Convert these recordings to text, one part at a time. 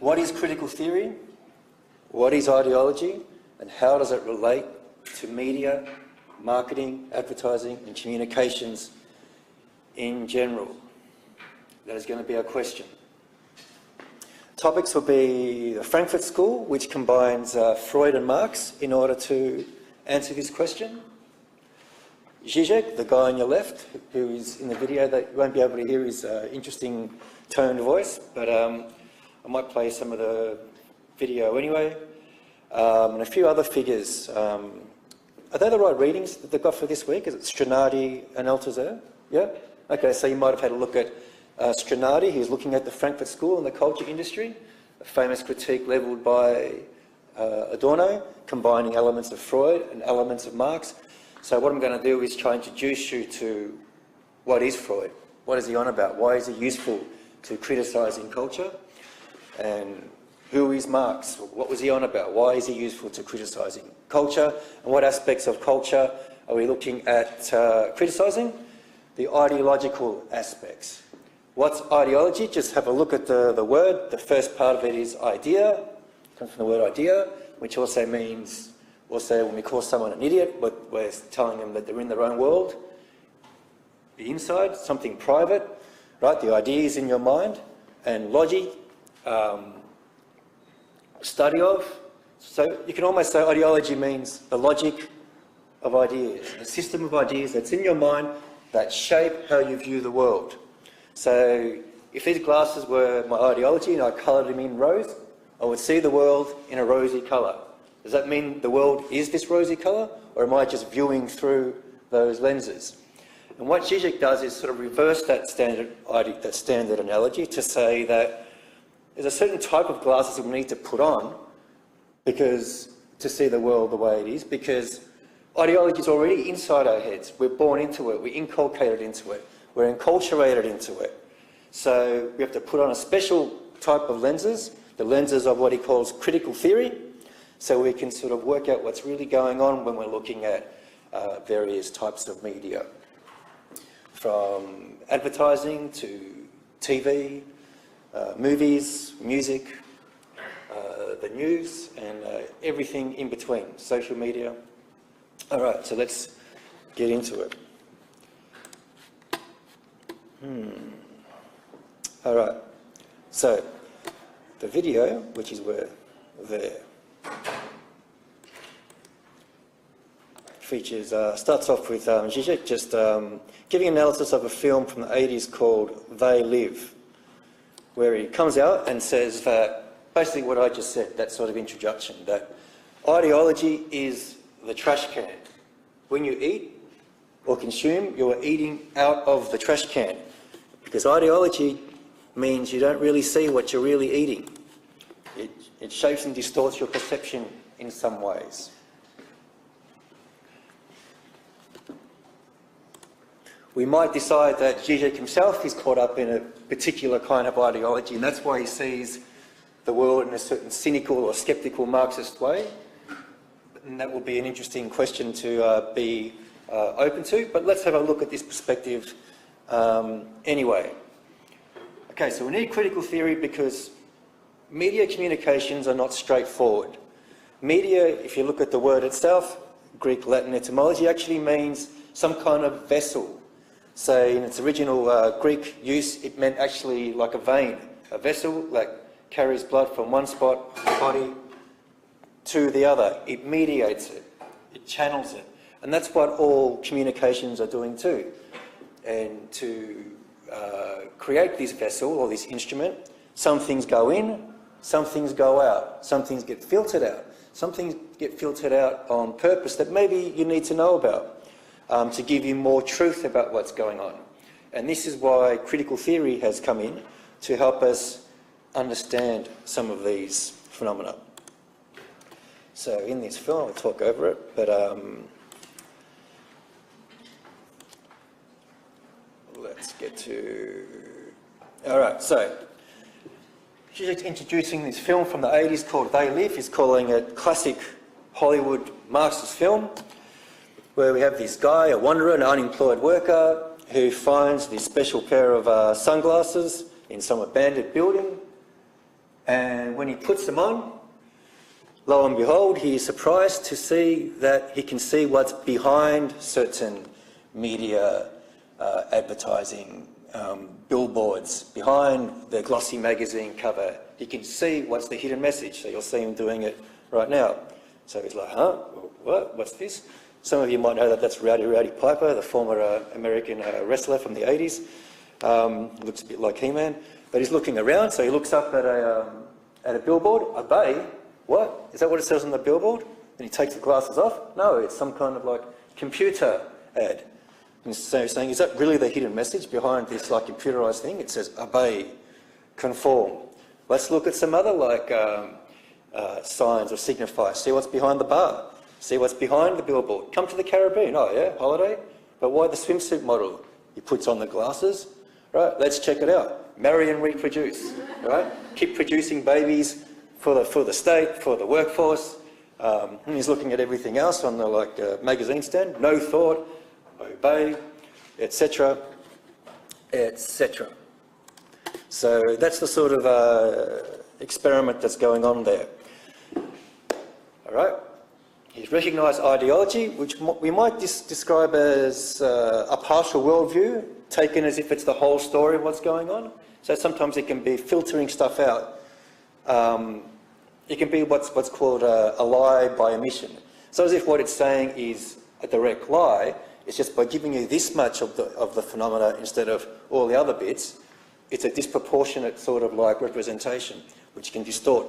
What is critical theory? What is ideology? And how does it relate to media, marketing, advertising, and communications in general? That is going to be our question. Topics will be the Frankfurt School, which combines Freud and Marx in order to answer this question. Zizek, the guy on your left, who is in the video, that you won't be able to hear his interesting toned voice, but I might play some of the video anyway. And a few other figures. Are they the right readings that they've got for this week? Is it Strinati and Althusser? Yeah? Okay, so you might have had a look at Strinati. He was looking at the Frankfurt School and the culture industry, a famous critique levelled by Adorno, combining elements of Freud and elements of Marx. So what I'm going to do is try and introduce you to what is Freud, what is he on about, why is he useful to criticising culture, and who is Marx, what was he on about, why is he useful to criticising culture, and what aspects of culture are we looking at criticising? The ideological aspects. What's ideology? Just have a look at the word. The first part of it is idea, comes from the word idea, which also means, also when we call someone an idiot, we're telling them that they're in their own world. The inside, something private, right? The idea is in your mind. And logic, study of. So you can almost say ideology means the logic of ideas, a system of ideas that's in your mind that shape how you view the world. So if these glasses were my ideology and I coloured them in rose, I would see the world in a rosy colour. Does that mean the world is this rosy colour, or am I just viewing through those lenses? And what Zizek does is sort of reverse that standard analogy to say that there's a certain type of glasses that we need to put on to see the world the way it is, because ideology is already inside our heads. We're born into it, we're inculcated into it, we're enculturated into it. So we have to put on a special type of lenses, the lenses of what he calls critical theory, so we can sort of work out what's really going on when we're looking at various types of media, from advertising to TV, movies, music, the news, and everything in between, social media. All right, so let's get into it. All right, so the video, which is where there, features, starts off with Zizek just giving analysis of a film from the 80s called They Live, where he comes out and says that basically what I just said, that sort of introduction, that ideology is the trash can. When you eat or consume, you are eating out of the trash can, because ideology means you don't really see what you're really eating. It shapes and distorts your perception in some ways. We might decide that Zizek himself is caught up in a particular kind of ideology, and that's why he sees the world in a certain cynical or sceptical Marxist way. And that will be an interesting question to be open to, but let's have a look at this perspective anyway. Okay, so we need critical theory because media communications are not straightforward. Media, if you look at the word itself, Greek, Latin etymology, actually means some kind of vessel. So in its original Greek use, it meant actually like a vein, a vessel that carries blood from one spot of the body to the other. It mediates it, it channels it. And that's what all communications are doing too. And to create this vessel or this instrument, some things go in, some things go out, some things get filtered out. Some things get filtered out on purpose that maybe you need to know about to give you more truth about what's going on. And this is why critical theory has come in to help us understand some of these phenomena. So in this film, I'll talk over it, but let's get to... All right, so she's introducing this film from the 80s called They Live. He's calling it classic Hollywood Marxist film, where we have this guy, a wanderer, an unemployed worker, who finds this special pair of sunglasses in some abandoned building, And when he puts them on, lo and behold, he is surprised to see that he can see what's behind certain media advertising, billboards, behind the glossy magazine cover. He can see what's the hidden message. So you'll see him doing it right now. So he's like, huh? What? What's this? Some of you might know that that's Rowdy Piper, the former American wrestler from the 80s. Looks a bit like He-Man. But he's looking around, so he looks up at a billboard. Obey? What? Is that what it says on the billboard? And he takes the glasses off? No, it's some kind of like computer ad. And so he's saying, is that really the hidden message behind this like computerised thing? It says obey, conform. Let's look at some other like signs or signifiers. See what's behind the bar. See what's behind the billboard. Come to the Caribbean. Oh yeah, holiday. But why the swimsuit model? He puts on the glasses. Right, let's check it out. Marry and reproduce. Right, keep producing babies for the state, for the workforce. And he's looking at everything else on the magazine stand. No thought, obey, etc., etc. So that's the sort of experiment that's going on there. All right. He's recognised ideology, which we might describe as a partial worldview, taken as if it's the whole story of what's going on. So sometimes it can be filtering stuff out. It can be what's called a lie by omission. So as if what it's saying is a direct lie, it's just by giving you this much of the phenomena instead of all the other bits, it's a disproportionate sort of like representation, which can distort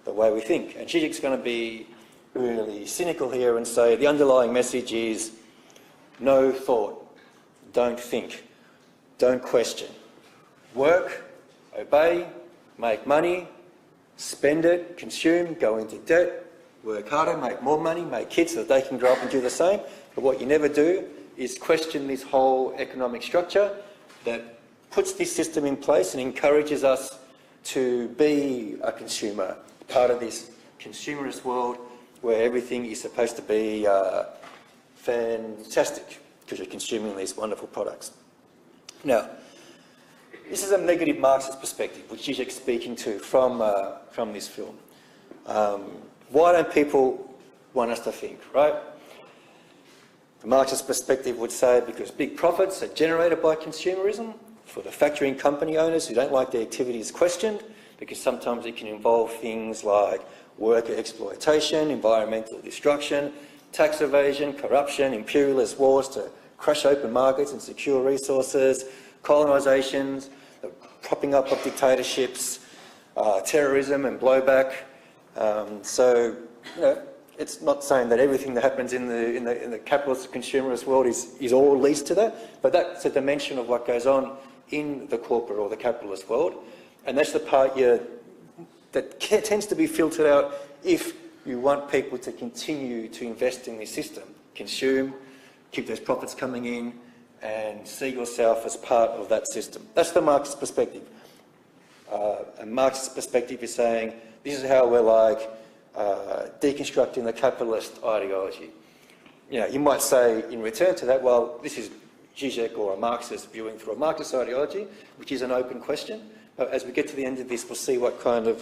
the way we think. And Zizek's going to be really cynical here and say the underlying message is no thought, don't think, don't question. Work, obey, make money, spend it, consume, go into debt, work harder, make more money, make kids so that they can grow up and do the same. But what you never do is question this whole economic structure that puts this system in place and encourages us to be a consumer, part of this consumerist world where everything is supposed to be fantastic because you're consuming these wonderful products. Now, this is a negative Marxist perspective, which Zizek's speaking to from this film. Why don't people want us to think, right? The Marxist perspective would say because big profits are generated by consumerism for the factory and company owners who don't like their activities questioned, because sometimes it can involve things like worker exploitation, environmental destruction, tax evasion, corruption, imperialist wars to crush open markets and secure resources, colonisations, the propping up of dictatorships, terrorism and blowback. So, you know, it's not saying that everything that happens in the capitalist consumerist world is all leads to that, but that's a dimension of what goes on in the corporate or the capitalist world, and that's the part that tends to be filtered out if you want people to continue to invest in this system, consume, keep those profits coming in, and see yourself as part of that system. That's the Marxist perspective. A Marxist perspective is saying this is how we're like deconstructing the capitalist ideology. You know, you might say in return to that, well, this is Zizek or a Marxist viewing through a Marxist ideology, which is an open question. But as we get to the end of this, we'll see what kind of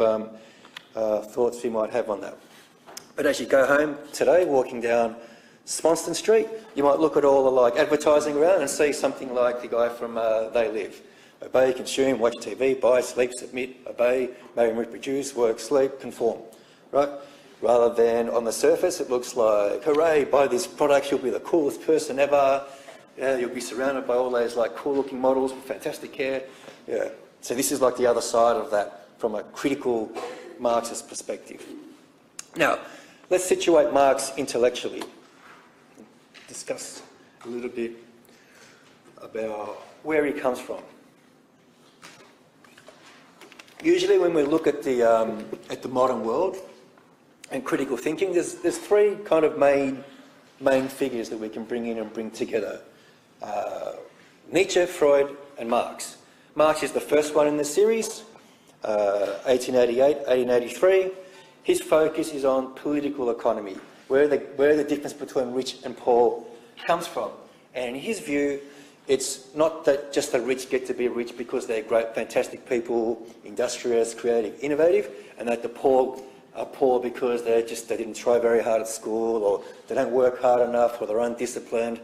thoughts we might have on that. But as you go home today, walking down Sponston Street, you might look at all the like advertising around and see something like the guy from They Live. Obey, consume, watch TV, buy, sleep, submit, obey, marry and reproduce, work, sleep, conform. Right? Rather than on the surface, it looks like, hooray, buy this product, you'll be the coolest person ever. Yeah, you'll be surrounded by all those like cool-looking models with fantastic hair. Yeah. So this is like the other side of that from a critical Marxist perspective. Now, let's situate Marx intellectually. Discuss a little bit about where he comes from. Usually when we look at the modern world and critical thinking, there's three kind of main figures that we can bring in and bring together. Nietzsche, Freud and Marx. Marx is the first one in the series, 1888, 1883. His focus is on political economy, where the difference between rich and poor comes from. And in his view, it's not that just the rich get to be rich because they're great, fantastic people, industrious, creative, innovative, and that the poor are poor because they didn't try very hard at school, or they don't work hard enough, or they're undisciplined,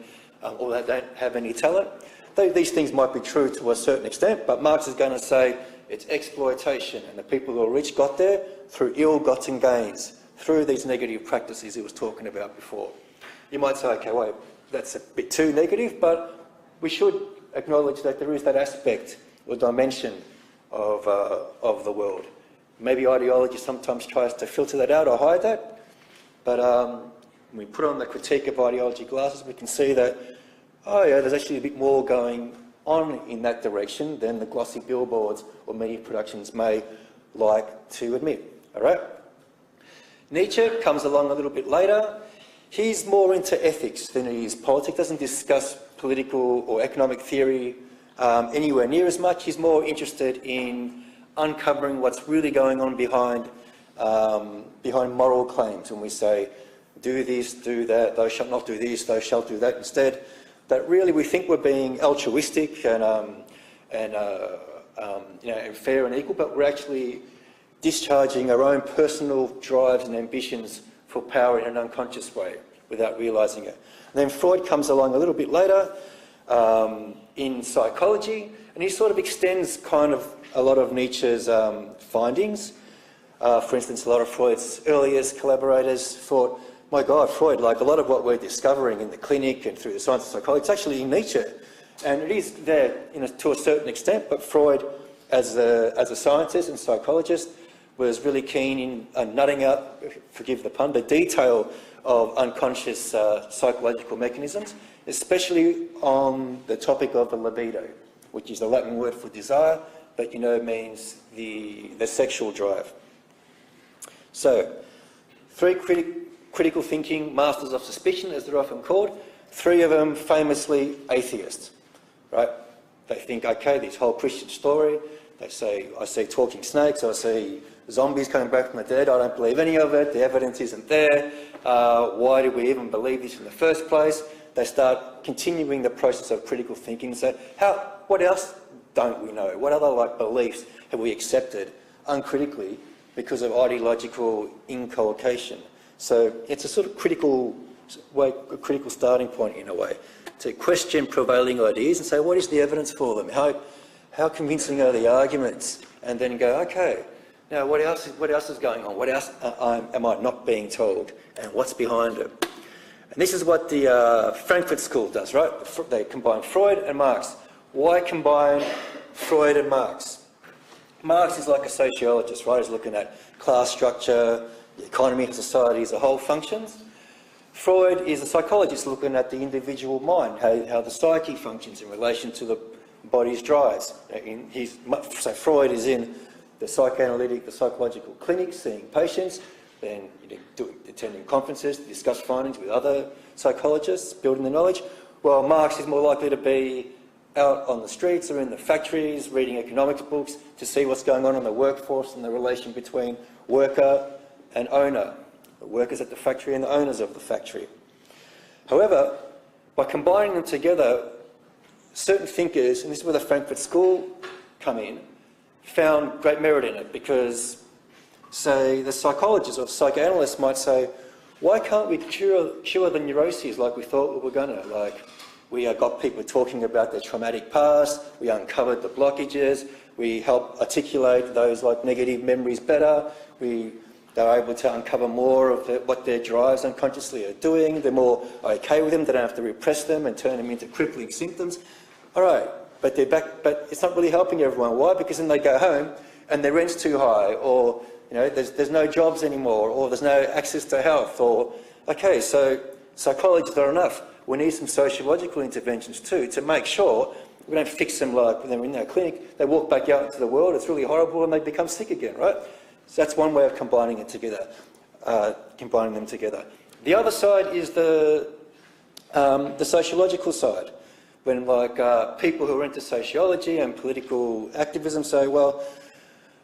or they don't have any talent. These things might be true to a certain extent, but Marx is going to say it's exploitation, and the people who are rich got there through ill-gotten gains, through these negative practices he was talking about before. You might say, okay, wait, that's a bit too negative, but we should acknowledge that there is that aspect or dimension of the world. Maybe ideology sometimes tries to filter that out or hide that, but when we put on the critique of ideology glasses, we can see that, oh yeah, there's actually a bit more going on in that direction than the glossy billboards or media productions may like to admit. All right? Nietzsche comes along a little bit later. He's more into ethics than he is politics. Doesn't discuss political or economic theory anywhere near as much. He's more interested in uncovering what's really going on behind moral claims. When we say, do this, do that, thou shalt not do this, thou shalt do that instead, that really we think we're being altruistic and fair and equal, but we're actually discharging our own personal drives and ambitions for power in an unconscious way without realising it. And then Freud comes along a little bit later in psychology, and he sort of extends kind of a lot of Nietzsche's findings. For instance, a lot of Freud's earliest collaborators thought, my God, Freud, like a lot of what we're discovering in the clinic and through the science of psychology, it's actually in Nietzsche. And it is there to a certain extent, but Freud, as a scientist and psychologist, was really keen in nutting out, forgive the pun, the detail of unconscious psychological mechanisms, especially on the topic of the libido, which is the Latin word for desire, but means the sexual drive. So, three critical thinking masters of suspicion, as they're often called, three of them famously atheists, right? They think, okay, this whole Christian story, they say, I see talking snakes, I see zombies coming back from the dead, I don't believe any of it, the evidence isn't there, why do we even believe this in the first place? They start continuing the process of critical thinking and say, what else don't we know? What other beliefs have we accepted uncritically because of ideological inculcation? So it's a sort of critical starting point in a way, to question prevailing ideas and say, what is the evidence for them? How convincing are the arguments? And then go, okay, now what else is going on? What else am I not being told? And what's behind it? And this is what the Frankfurt School does, right? They combine Freud and Marx. Why combine Freud and Marx? Marx is like a sociologist, right? He's looking at class structure, the economy of society as a whole functions. Freud is a psychologist looking at the individual mind, how the psyche functions in relation to the body's drives. So Freud is in the psychoanalytic, the psychological clinic, seeing patients, then attending conferences to discuss findings with other psychologists, building the knowledge. While Marx is more likely to be out on the streets or in the factories, reading economics books to see what's going on in the workforce and the relation between worker and owner, the workers at the factory and the owners of the factory. However, by combining them together, certain thinkers, and this is where the Frankfurt School come in, found great merit in it because, say, the psychologists or psychoanalysts might say, why can't we cure the neuroses like we thought we were going to? Like, we got people talking about their traumatic past, we uncovered the blockages, we helped articulate those negative memories better, they're able to uncover more of what their drives unconsciously are doing, they're more okay with them, they don't have to repress them and turn them into crippling symptoms. All right, but they're back, but it's not really helping everyone. Why? Because then they go home and their rent's too high, or there's no jobs anymore, or there's no access to health, or okay, so psychology is not enough. We need some sociological interventions too to make sure we don't fix them like when they're in our clinic, they walk back out into the world, it's really horrible, and they become sick again, right? So that's one way of combining them together. The other side is the sociological side, when people who are into sociology and political activism say, well,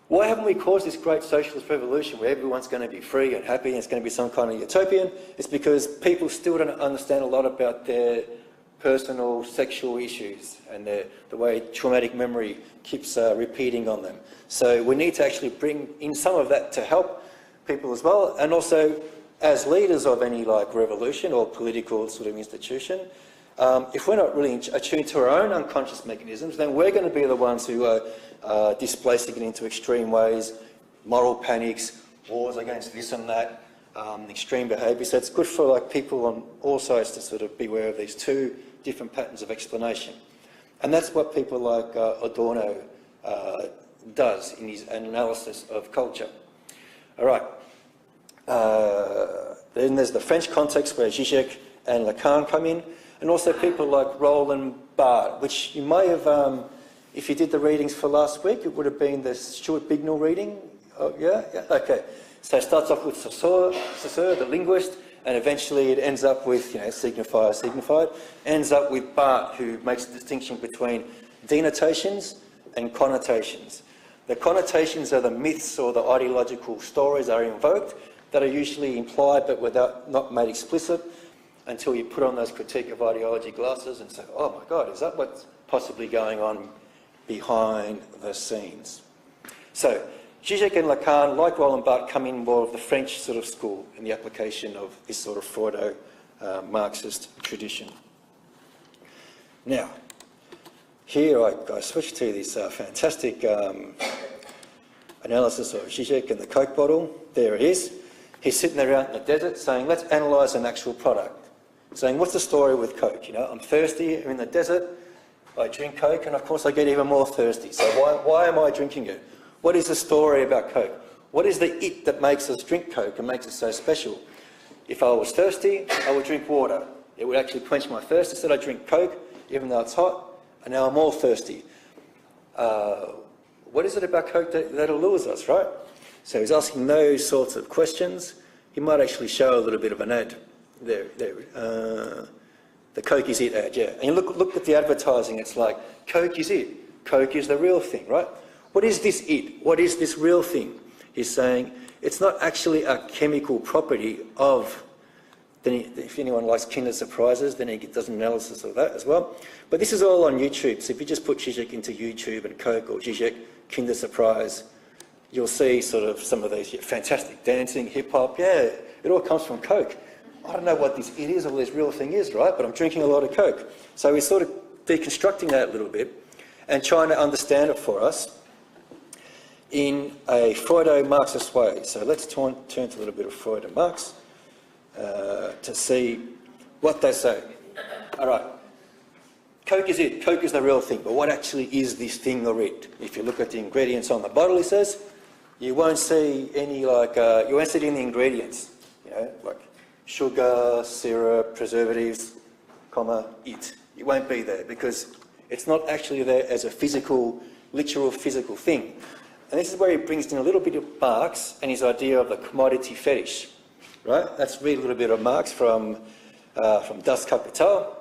why haven't we caused this great socialist revolution where everyone's going to be free and happy and it's going to be some kind of utopian? It's because people still don't understand a lot about their personal sexual issues and the way traumatic memory keeps repeating on them. So we need to actually bring in some of that to help people as well, and also as leaders of any like revolution or political sort of institution, if we're not really attuned to our own unconscious mechanisms, then we're going to be the ones who are displacing it into extreme ways, moral panics, wars against this and that, extreme behaviour. So it's good for like people on all sides to sort of be aware of these two different patterns of explanation. And that's what people like Adorno does in his analysis of culture. All right. Then there's the French context where Zizek and Lacan come in, and also people like Roland Barthes, which you may have, if you did the readings for last week, it would have been the Stuart Bignell reading. Oh, yeah? Yeah? Okay. So it starts off with Saussure, the linguist, and eventually it ends up with, signifier, signified, ends up with Barthes, who makes a distinction between denotations and connotations. The connotations are the myths or the ideological stories that are invoked that are usually implied but not made explicit until you put on those critique of ideology glasses and say, oh my God, is that what's possibly going on behind the scenes? So Zizek and Lacan, like Roland Barthes, come in more of the French sort of school in the application of this sort of Freudo-Marxist tradition. Now, here I switch to this fantastic analysis of Zizek and the Coke bottle. There it is. He's sitting there out in the desert saying, let's analyse an actual product. Saying, what's the story with Coke? I'm thirsty, I'm in the desert, I drink Coke, and of course I get even more thirsty. So why am I drinking it? What is the story about Coke? What is the it that makes us drink Coke and makes it so special? If I was thirsty, I would drink water. It would actually quench my thirst. Instead I drink Coke, even though it's hot, and now I'm all thirsty. What is it about Coke that allures us, right? So he's asking those sorts of questions. He might actually show a little bit of an ad. There. The Coke is it ad, yeah. And you look at the advertising, it's like, Coke is it. Coke is the real thing, right? What is this it? What is this real thing? He's saying it's not actually a chemical property of, if anyone likes Kinder Surprises, then he does an analysis of that as well. But this is all on YouTube, so if you just put Zizek into YouTube and Coke or Zizek Kinder Surprise, you'll see sort of some of these fantastic dancing, hip-hop, yeah, it all comes from Coke. I don't know what this it is or this real thing is, right, but I'm drinking a lot of Coke. So we're sort of deconstructing that a little bit and trying to understand it for us in a Freudo-Marxist way. So let's turn to a little bit of Freud and Marx to see what they say. All right, Coke is it, Coke is the real thing, but what actually is this thing or it? If you look at the ingredients on the bottle, it says, you won't see any you won't see it in the ingredients, like sugar, syrup, preservatives, it. It won't be there because it's not actually there as a physical, literal physical thing. And this is where he brings in a little bit of Marx and his idea of the commodity fetish, right? Let's read a little bit of Marx from Das Kapital.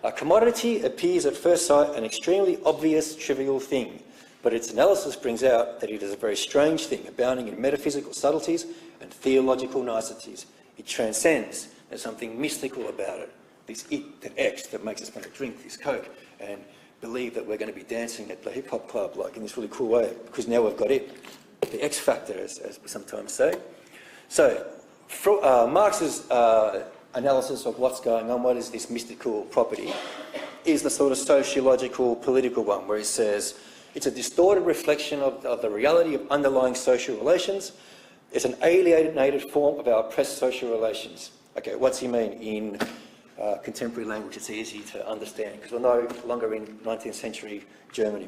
A commodity appears at first sight an extremely obvious, trivial thing, but its analysis brings out that it is a very strange thing, abounding in metaphysical subtleties and theological niceties. It transcends. There's something mystical about it. This it, that X, that makes us want to drink this Coke and believe that we're going to be dancing at the hip-hop club, like in this really cool way, because now we've got it, the X factor, as we sometimes say. So, Marx's analysis of what's going on, what is this mystical property, is the sort of sociological, political one, where he says it's a distorted reflection of the reality of underlying social relations. It's an alienated form of our oppressed social relations. Okay, what's he mean in contemporary language? It's easy to understand because we're no longer in 19th century Germany.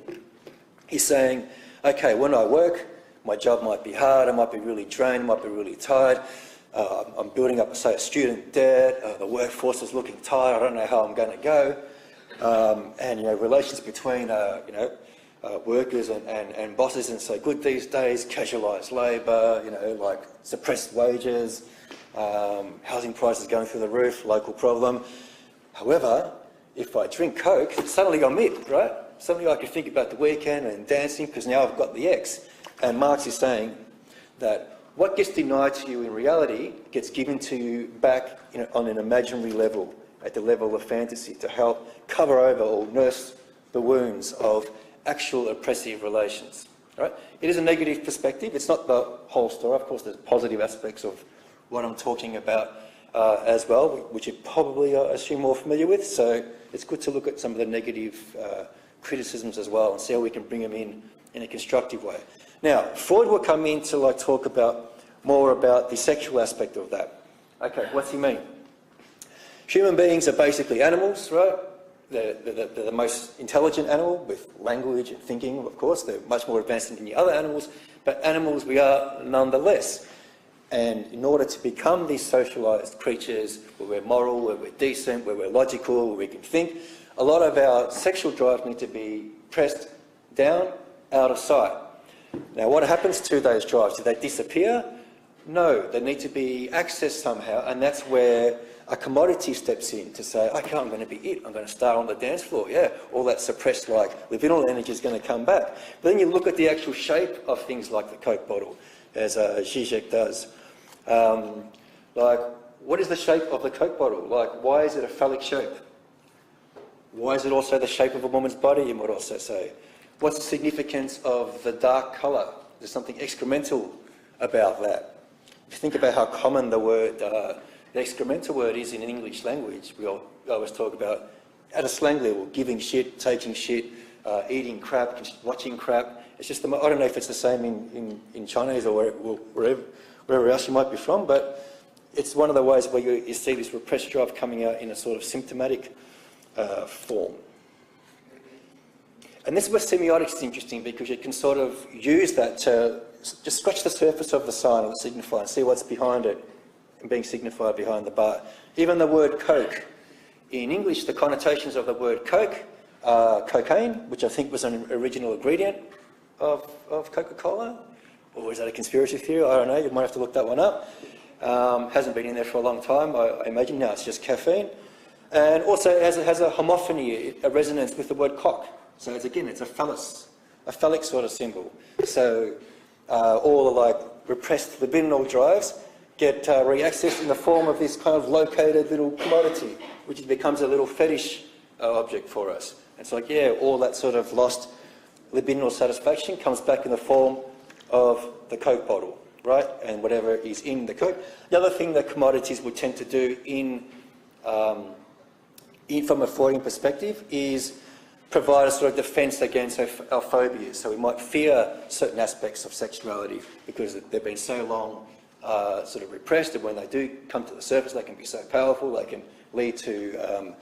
He's saying, okay, when I work, my job might be hard, I might be really drained, I might be really tired. I'm building up, say, a student debt, the workforce is looking tired, I don't know how I'm going to go. And, relations between, workers and bosses, and so good these days, casualised labour, like suppressed wages, housing prices going through the roof, local problem. However, if I drink Coke, suddenly I'm it, right? Suddenly I can think about the weekend and dancing because now I've got the X. And Marx is saying that what gets denied to you in reality gets given to you back on an imaginary level at the level of fantasy to help cover over or nurse the wounds of actual oppressive relations. Right? It is a negative perspective. It's not the whole story. Of course, there's positive aspects of what I'm talking about as well, which you probably, I assume, more familiar with. So it's good to look at some of the negative criticisms as well and see how we can bring them in a constructive way. Now, Freud will come in to talk about more about the sexual aspect of that. Okay, what's he mean? Human beings are basically animals, right? They're the most intelligent animal with language and thinking, of course. They're much more advanced than any other animals, but animals we are nonetheless. And in order to become these socialised creatures where we're moral, where we're decent, where we're logical, where we can think, a lot of our sexual drives need to be pressed down, out of sight. Now, what happens to those drives? Do they disappear? No, they need to be accessed somehow, and that's where a commodity steps in to say, okay, I'm going to be it, I'm going to start on the dance floor, yeah, all that suppressed libidinal energy is going to come back. But then you look at the actual shape of things like the Coke bottle, as Zizek does. What is the shape of the Coke bottle? Why is it a phallic shape? Why is it also the shape of a woman's body, you might also say? What's the significance of the dark colour? There's something excremental about that. If you think about how common the word the excremental word is in English language, we always talk about, at a slang level, giving shit, taking shit, eating crap, watching crap. It's just, I don't know if it's the same in Chinese or wherever else you might be from, but it's one of the ways where you see this repressed drive coming out in a sort of symptomatic form. And this is where semiotics is interesting, because you can sort of use that to just scratch the surface of the sign or the signifier and see what's behind it, and being signified behind the bar. Even the word Coke. In English, the connotations of the word Coke are cocaine, which I think was an original ingredient of CocaCola. Or is that a conspiracy theory? I don't know, you might have to look that one up. Hasn't been in there for a long time, I imagine. Now it's just caffeine. And also it has a homophony, a resonance with the word cock. So it's a phallic sort of symbol. So all the repressed libidinal drives get reaccessed in the form of this kind of located little commodity, which becomes a little fetish object for us. It's like, yeah, all that sort of lost libidinal satisfaction comes back in the form of the Coke bottle, right? And whatever is in the Coke. The other thing that commodities would tend to do from a Freudian perspective is provide a sort of defence against our phobias. So we might fear certain aspects of sexuality because they've been so long sort of repressed, and when they do come to the surface, they can be so powerful. They can lead to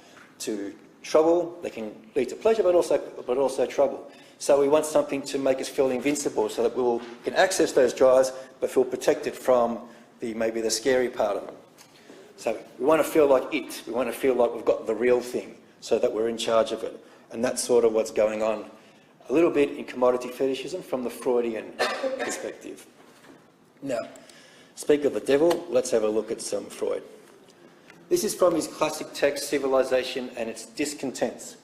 trouble. They can lead to pleasure, but also trouble. So we want something to make us feel invincible, so that we can access those drives, but feel protected from maybe the scary part of them. So we want to feel like it. We want to feel like we've got the real thing, so that we're in charge of it. And that's sort of what's going on a little bit in commodity fetishism from the Freudian perspective. Now, speak of the devil, let's have a look at some Freud. This is from his classic text, Civilization and Its Discontents.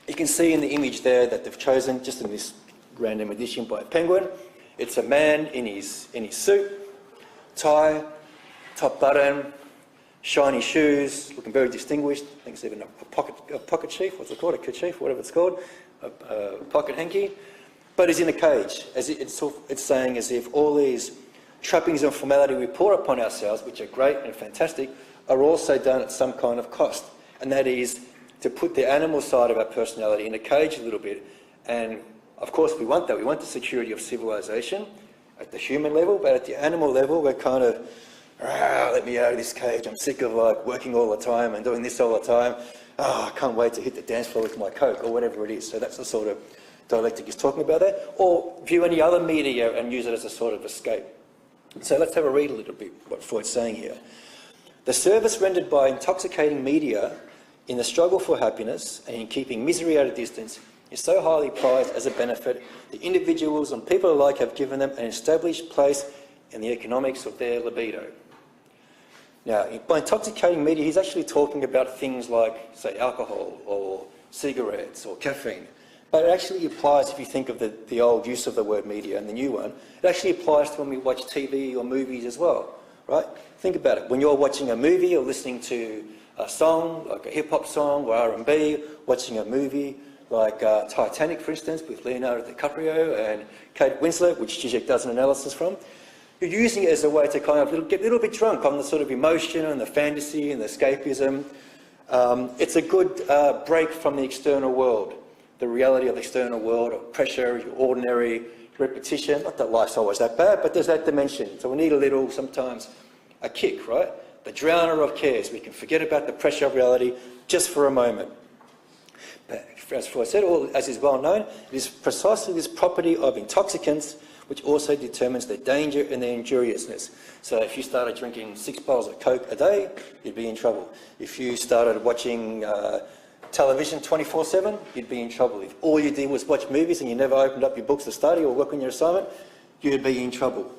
You can see in the image there that they've chosen, just in this random edition by Penguin, it's a man in his suit, tie, top button, shiny shoes, looking very distinguished. I think it's even a pocket chief, what's it called, a kerchief, whatever it's called, a pocket hanky. But he's in a cage. It's saying as if all these trappings and formality we pour upon ourselves, which are great and fantastic, are also done at some kind of cost. And that is to put the animal side of our personality in a cage a little bit. And of course we want that. We want the security of civilization at the human level, but at the animal level we're kind of, let me out of this cage. I'm sick of working all the time and doing this all the time. I can't wait to hit the dance floor with my Coke or whatever it is. So that's the sort of dialectic he's talking about there. Or view any other media and use it as a sort of escape. So let's have a read a little bit what Freud's saying here. The service rendered by intoxicating media in the struggle for happiness and in keeping misery at a distance is so highly prized as a benefit that individuals and people alike have given them an established place in the economics of their libido. Now, by intoxicating media, he's actually talking about things like, say, alcohol or cigarettes or caffeine. But it actually applies, if you think of the old use of the word media and the new one, it actually applies to when we watch TV or movies as well. right? Think about it. When you're watching a movie or listening to a song, like a hip-hop song or R&B, watching a movie like Titanic, for instance, with Leonardo DiCaprio and Kate Winslet, which Zizek does an analysis from, you're using it as a way to kind of get a little bit drunk on the sort of emotion and the fantasy and the escapism. It's a good break from the external world, the reality of the external world, of pressure, your ordinary repetition. Not that life's always that bad, but there's that dimension. So we need a little, sometimes, a kick, right? The drowner of cares. We can forget about the pressure of reality just for a moment. But as Freud said, or as is well known, it is precisely this property of intoxicants which also determines their danger and their injuriousness. So if you started drinking 6 bottles of Coke a day, you'd be in trouble. If you started watching television 24/7, you'd be in trouble. If all you did was watch movies and you never opened up your books to study or work on your assignment, you'd be in trouble.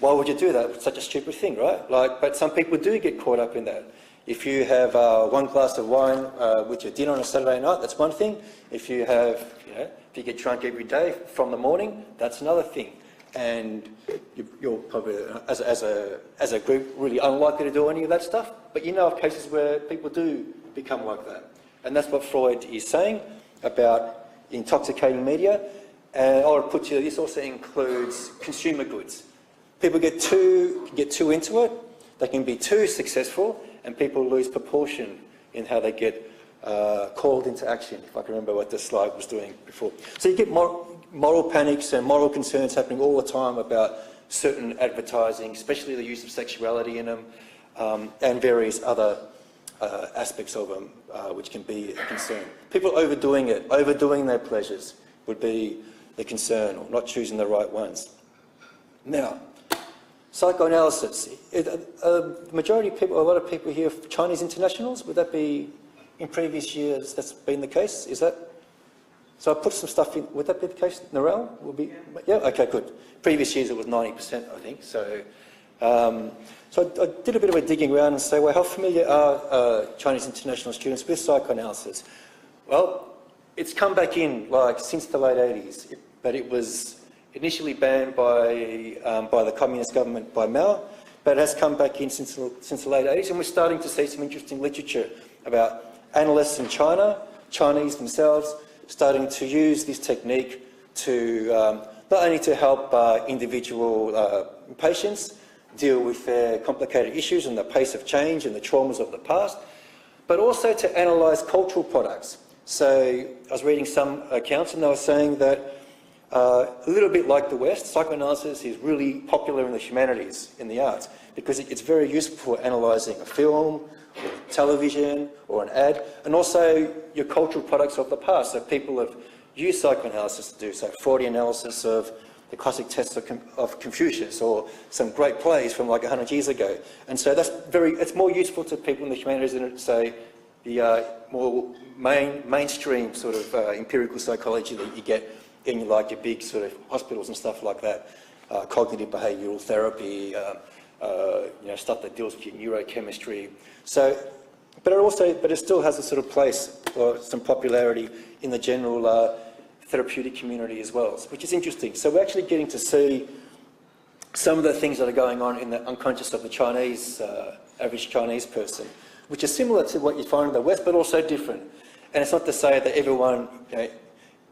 Why would you do that? It's such a stupid thing, right? But some people do get caught up in that. If you have 1 glass of wine with your dinner on a Saturday night, that's one thing. If you have, if you get drunk every day from the morning, that's another thing. And you're probably, as a group, really unlikely to do any of that stuff. But you know of cases where people do become like that. And that's what Freud is saying about intoxicating media. And I would put to you, this also includes consumer goods. People get too into it, they can be too successful, and people lose proportion in how they get called into action, if I can remember what the slide was doing before. So you get moral panics and moral concerns happening all the time about certain advertising, especially the use of sexuality in them, and various other aspects of them, which can be a concern. People overdoing it, overdoing their pleasures would be the concern, or not choosing the right ones. Now, psychoanalysis. The majority of people, a lot of people here, Chinese internationals, would that be, in previous years, that's been the case? Is that? So I put some stuff in, would that be the case, Narelle? Yeah, okay, good. Previous years it was 90%, I think. So I did a bit of a digging around and say, well, how familiar are Chinese international students with psychoanalysis? Well, it's come back in, like, since the late 80s, but it was initially banned by the communist government, by Mao, but it has come back in since the late 80s, and we're starting to see some interesting literature about analysts in China, Chinese themselves, starting to use this technique to not only to help individual patients deal with their complicated issues and the pace of change and the traumas of the past, but also to analyse cultural products. So I was reading some accounts and they were saying that a little bit like the West, psychoanalysis is really popular in the humanities, in the arts, because it's very useful for analysing a film, or television, or an ad, and also your cultural products of the past. So people have used psychoanalysis to do so, Freudian analysis of the classic texts of Confucius, or some great plays from like 100 years ago. And so it's more useful to people in the humanities than, say, the more mainstream sort of empirical psychology that you get in like your big sort of hospitals and stuff like that, cognitive behavioural therapy, stuff that deals with your neurochemistry. So, but it still has a sort of place or some popularity in the general therapeutic community as well, which is interesting. So we're actually getting to see some of the things that are going on in the unconscious of the Chinese, average Chinese person, which is similar to what you find in the West, but also different. And it's not to say that everyone,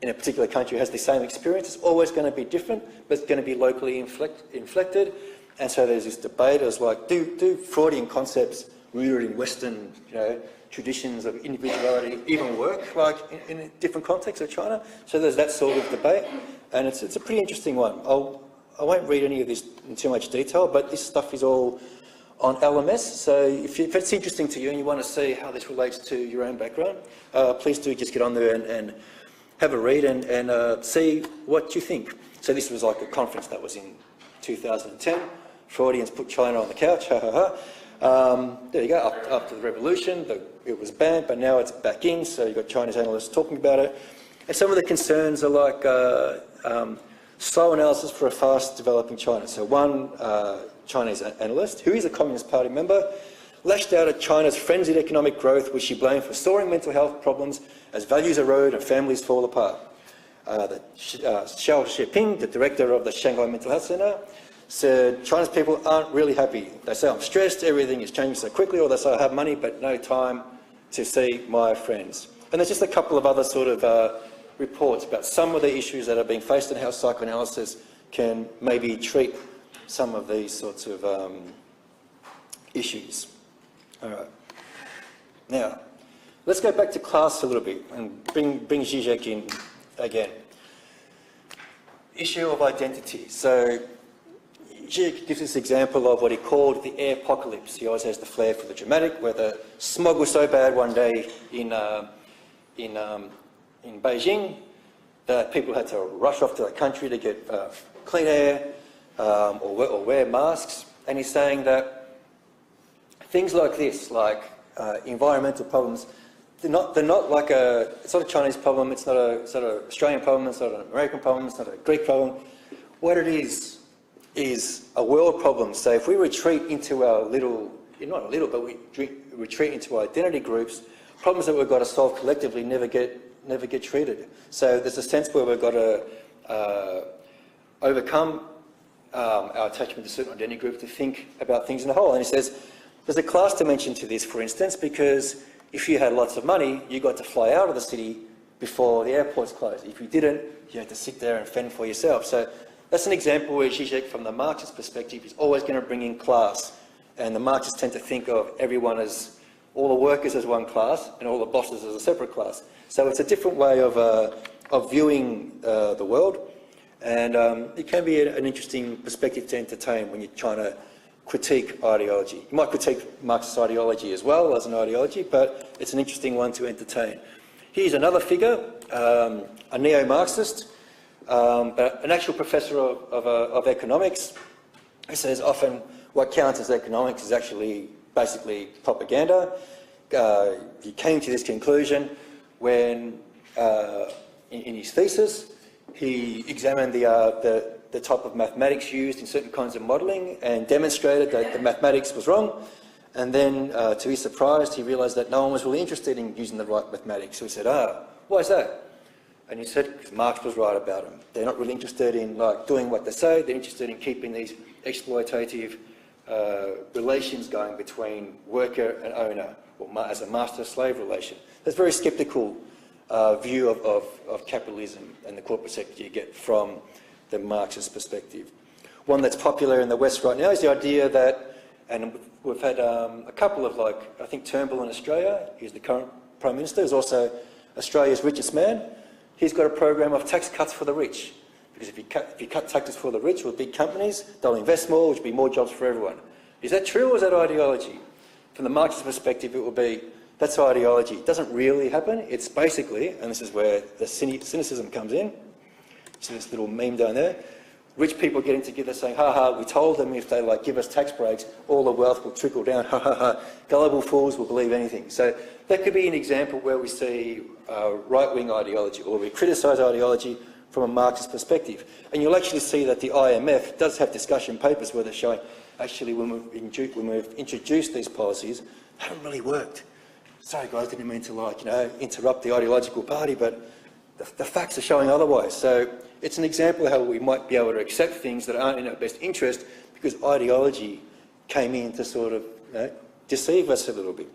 in a particular country has the same experience. It's always going to be different, but it's going to be locally inflected. And so there's this debate as like, do Freudian concepts rooted in Western, traditions of individuality even work, like in a different context of China? So there's that sort of debate, and it's a pretty interesting one. I won't read any of this in too much detail, but this stuff is all on LMS. So if it's interesting to you and you want to see how this relates to your own background, please do just get on there and have a read and see what you think. So this was like a conference that was in 2010. Freudians put China on the couch, ha ha ha. There you go, after the revolution, it was banned, but now it's back in, so you've got Chinese analysts talking about it. And some of the concerns are like slow analysis for a fast developing China. So one Chinese analyst, who is a Communist Party member, lashed out at China's frenzied economic growth, which she blamed for soaring mental health problems as values erode and families fall apart. Xiao Shiping, the director of the Shanghai Mental Health Center, said Chinese people aren't really happy. They say, I'm stressed, everything is changing so quickly, or they say, I have money but no time to see my friends. And there's just a couple of other sort of reports about some of the issues that are being faced and how psychoanalysis can maybe treat some of these sorts of issues. All right. Now, let's go back to class a little bit and bring Zizek in again. Issue of identity. So Zizek gives this example of what he called the Airpocalypse. He always has the flair for the dramatic, where the smog was so bad one day in Beijing that people had to rush off to the country to get clean air or wear masks. And he's saying that things like this, like environmental problems, they're not like it's not a Chinese problem, it's not an Australian problem, it's not an American problem, it's not a Greek problem. What it is a world problem. So if we retreat into our little, not a little, but we retreat into identity groups, problems that we've got to solve collectively never get treated. So there's a sense where we've got to overcome our attachment to certain identity groups to think about things in a whole. And he says there's a class dimension to this, for instance, because if you had lots of money, you got to fly out of the city before the airports closed. If you didn't, you had to sit there and fend for yourself. So that's an example where Zizek, from the Marxist perspective, is always going to bring in class. And the Marxists tend to think of everyone as, all the workers as one class and all the bosses as a separate class. So it's a different way of viewing the world. And it can be an interesting perspective to entertain when you're trying to critique ideology. You might critique Marxist ideology as well as an ideology, but it's an interesting one to entertain. Here's another figure, a neo-Marxist, but an actual professor of economics. He says often what counts as economics is actually basically propaganda. He came to this conclusion when, in his thesis, he examined the type of mathematics used in certain kinds of modelling and demonstrated that the mathematics was wrong. And then, to his surprise, he realised that no one was really interested in using the right mathematics. So he said, why is that? And he said, because Marx was right about them. They're not really interested in doing what they say, they're interested in keeping these exploitative relations going between worker and owner, or as a master-slave relation. That's a very sceptical view of capitalism and the corporate sector you get from the Marxist perspective. One that's popular in the West right now is the idea that, and we've had a couple of, I think Turnbull in Australia, he's the current Prime Minister, is also Australia's richest man. He's got a program of tax cuts for the rich. Because if you cut taxes for the rich with big companies, they'll invest more, which will be more jobs for everyone. Is that true or is that ideology? From the Marxist perspective, it will be, that's ideology. It doesn't really happen. It's basically, and this is where the cynicism comes in, so this little meme down there, rich people getting together saying, ha ha, we told them if they give us tax breaks, all the wealth will trickle down, ha ha ha, gullible fools will believe anything. So that could be an example where we see right-wing ideology, or we criticise ideology from a Marxist perspective. And you'll actually see that the IMF does have discussion papers where they're showing, actually, when we've introduced these policies, they haven't really worked. Sorry guys, didn't mean to interrupt the ideological party, but the facts are showing otherwise. So it's an example of how we might be able to accept things that aren't in our best interest because ideology came in to sort of deceive us a little bit.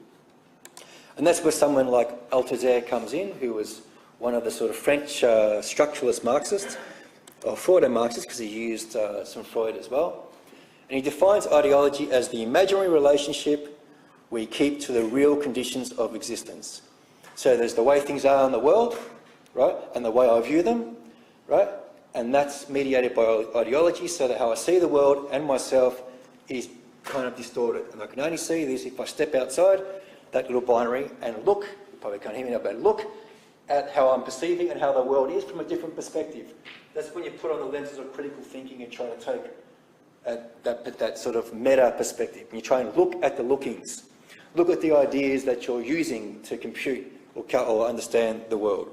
And that's where someone like Althusser comes in, who was one of the sort of French structuralist Marxists, or Freudo-Marxist, because he used some Freud as well. And he defines ideology as the imaginary relationship we keep to the real conditions of existence. So there's the way things are in the world, right, and the way I view them, right, and that's mediated by ideology, so that how I see the world and myself is kind of distorted. And I can only see this if I step outside that little binary and look, you probably can't hear me now, but look at how I'm perceiving and how the world is from a different perspective. That's when you put on the lenses of critical thinking and try to take that sort of meta perspective. And you try and look at the lookings. Look at the ideas that you're using to compute or understand the world.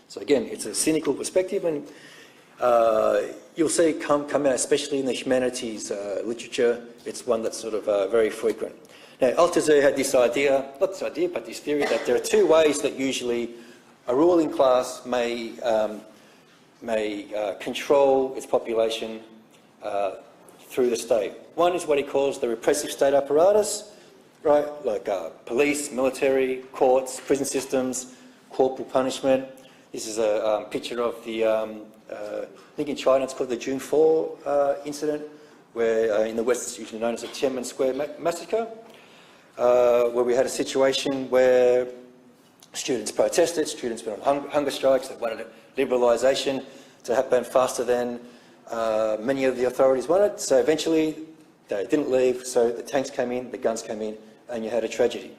So again, it's a cynical perspective, and you'll see it come out, especially in the humanities literature. It's one that's sort of very frequent. Now, Althusser had this idea, not this idea, but this theory that there are two ways that usually a ruling class may control its population through the state. One is what he calls the repressive state apparatus, right? Like police, military, courts, prison systems, corporal punishment. This is a picture of the, I think in China it's called the June 4 incident, where in the West it's usually known as the Tiananmen Square massacre, where we had a situation where students protested, students went on hunger strikes, they wanted liberalisation to happen faster than many of the authorities wanted. So eventually they didn't leave, so the tanks came in, the guns came in, and you had a tragedy.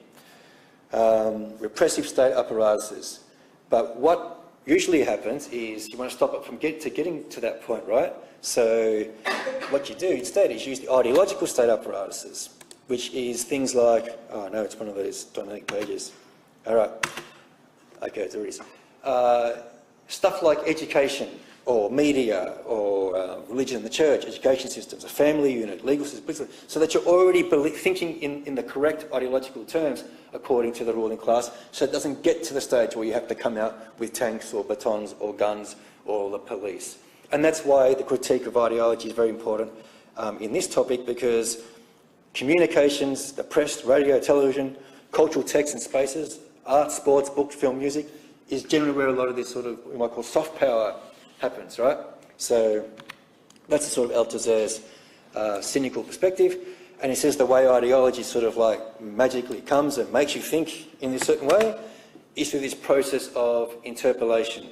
Repressive state apparatuses. But what usually happens is you want to stop it from getting to that point, right? So what you do instead is use the ideological state apparatuses, which is things like, oh no, it's one of those dynamic pages. All right, okay, there it is. Stuff like education, or media, or religion, the church, education systems, a family unit, legal systems, so that you're already thinking in the correct ideological terms according to the ruling class, so it doesn't get to the stage where you have to come out with tanks or batons or guns or the police. And that's why the critique of ideology is very important in this topic, because communications, the press, radio, television, cultural texts and spaces, art, sports, books, film, music, is generally where a lot of this sort of, we might call soft power happens, right? So that's the sort of Althuser's cynical perspective. And he says the way ideology sort of like magically comes and makes you think in a certain way is through this process of interpolation.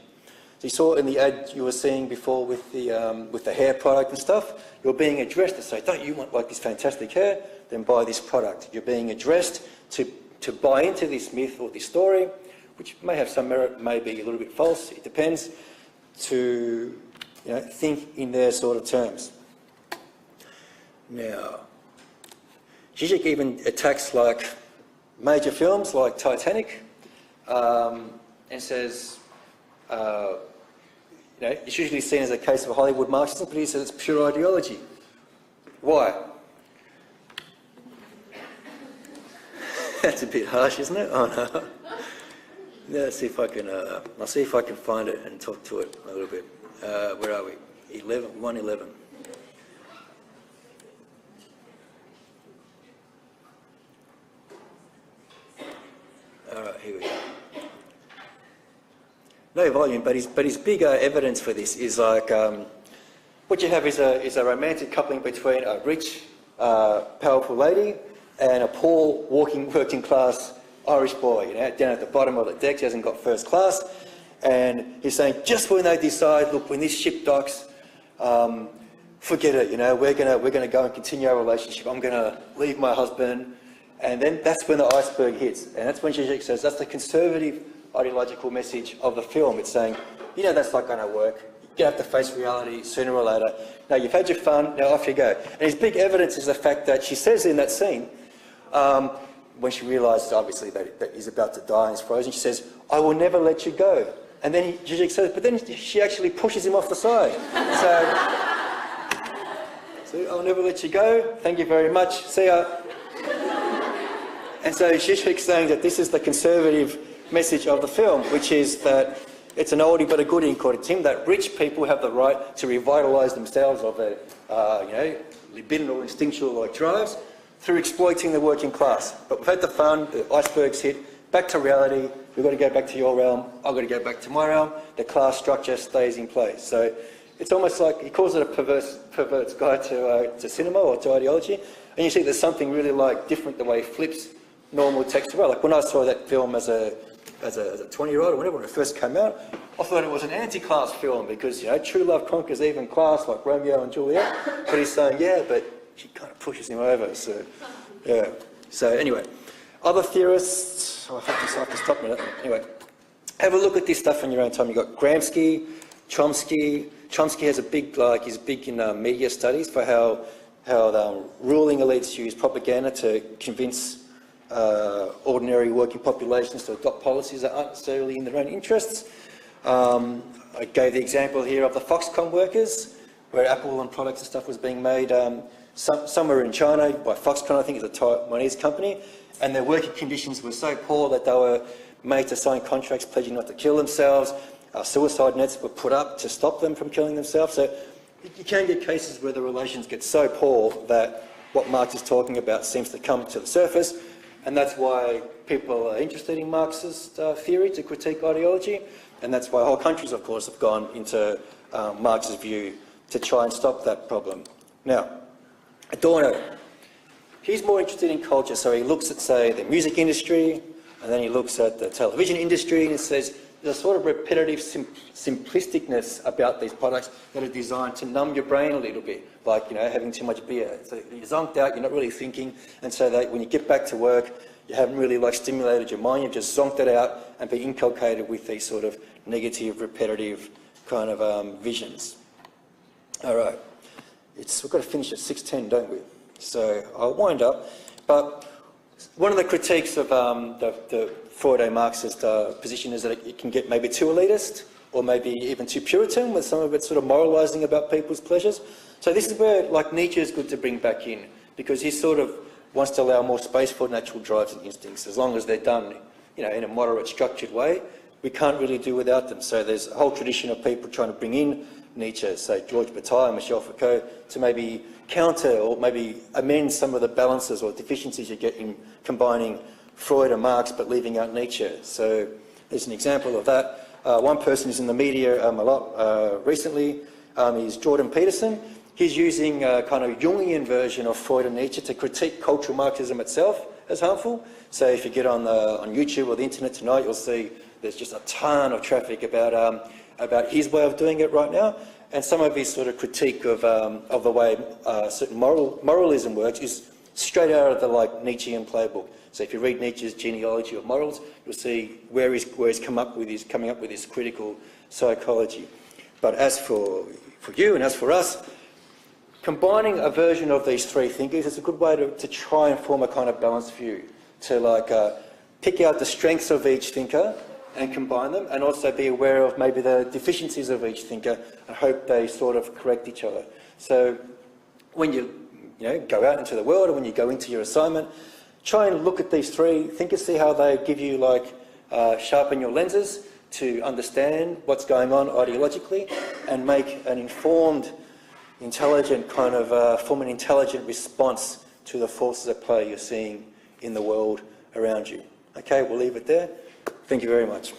So you saw in the ad you were seeing before with the hair product and stuff, you're being addressed to say, don't you want like this fantastic hair? Then buy this product. You're being addressed to buy into this myth or this story, which may have some merit, may be a little bit false, it depends, to think in their sort of terms. Now, Zizek even attacks like major films like Titanic and says, it's usually seen as a case of Hollywood Marxism, but he says it's pure ideology. Why? That's a bit harsh, isn't it? Oh no. Yeah, let's see if I can. I'll see if I can find it and talk to it a little bit. Where are we? 111. All right, here we go. No volume, but his bigger evidence for this is like what you have is a romantic coupling between a rich, powerful lady and a poor, working class Irish boy, down at the bottom of the deck. He hasn't got first class, and he's saying just when they decide, look, when this ship docks, forget it. We're gonna go and continue our relationship. I'm gonna leave my husband, and then that's when the iceberg hits, and that's when Zizek says that's the conservative ideological message of the film. It's saying, that's not going to work. You have to face reality sooner or later. Now you've had your fun. Now off you go. And his big evidence is the fact that she says in that scene, when she realises obviously that he's about to die and he's frozen, she says, "I will never let you go." And then Zizek says, but then she actually pushes him off the side. So I'll never let you go. Thank you very much. See ya. And so Zizek's saying that this is the conservative message of the film, which is that it's an oldie but a goodie, according to him, that rich people have the right to revitalise themselves of their, libidinal, instinctual drives through exploiting the working class. But we've had the fun, the icebergs hit, back to reality, we've got to go back to your realm, I've got to go back to my realm, the class structure stays in place. So it's almost like, he calls it a perverse guide to cinema or to ideology, and you see there's something really different the way he flips normal text around. Like when I saw that film as a 20-year-old or whatever, when it first came out, I thought it was an anti-class film because, true love conquers even class, like Romeo and Juliet. But he's saying, yeah, but she kind of pushes him over. So, yeah. So anyway, other theorists, I have to stop a minute. Anyway, have a look at this stuff in your own time. You've got Gramsci, Chomsky. Chomsky has a big, he's big in media studies for how the ruling elites use propaganda to convince ordinary working populations to adopt policies that aren't necessarily in their own interests. I gave the example here of the Foxconn workers, where Apple and products and stuff was being made somewhere in China by Foxconn, I think it's a Taiwanese company, and their working conditions were so poor that they were made to sign contracts pledging not to kill themselves. Suicide nets were put up to stop them from killing themselves. So you can get cases where the relations get so poor that what Marx is talking about seems to come to the surface, and that's why people are interested in Marxist theory to critique ideology, and that's why whole countries, of course, have gone into Marx's view to try and stop that problem. Now, Adorno, he's more interested in culture, so he looks at, say, the music industry, and then he looks at the television industry, and he says there's a sort of repetitive simplisticness about these products that are designed to numb your brain a little bit, like, you know, having too much beer. So you're zonked out, you're not really thinking, and so that when you get back to work, you haven't really like stimulated your mind, you've just zonked it out and been inculcated with these sort of negative, repetitive kind of visions. All right, we've got to finish at 6:10, don't we? So I'll wind up, but one of the critiques of the Freudo-Marxist position is that it can get maybe too elitist or maybe even too Puritan with some of it sort of moralising about people's pleasures. So this is where, like, Nietzsche is good to bring back in, because he sort of wants to allow more space for natural drives and instincts, as long as they're done, you know, in a moderate, structured way. We can't really do without them. So there's a whole tradition of people trying to bring in Nietzsche, say Georges Bataille, Michel Foucault, to maybe counter or maybe amend some of the balances or deficiencies you get in combining Freud and Marx but leaving out Nietzsche. So there's an example of that. One person who's in the media a lot recently is Jordan Peterson. He's using a kind of Jungian version of Freud and Nietzsche to critique cultural Marxism itself as harmful. So if you get on YouTube or the internet tonight, you'll see there's just a ton of traffic about his way of doing it right now. And some of his sort of critique of the way certain moralism works is straight out of the Nietzschean playbook. So if you read Nietzsche's genealogy of morals, you'll see where he's coming up with his critical psychology. But as for you and as for us, combining a version of these three thinkers is a good way to try and form a kind of balanced view, to pick out the strengths of each thinker and combine them, and also be aware of maybe the deficiencies of each thinker and hope they sort of correct each other. So when you go out into the world, or when you go into your assignment, try and look at these three thinkers, see how they give you sharpen your lenses to understand what's going on ideologically and make an informed, intelligent kind of form an intelligent response to the forces at play you're seeing in the world around you. Okay, we'll leave it there. Thank you very much.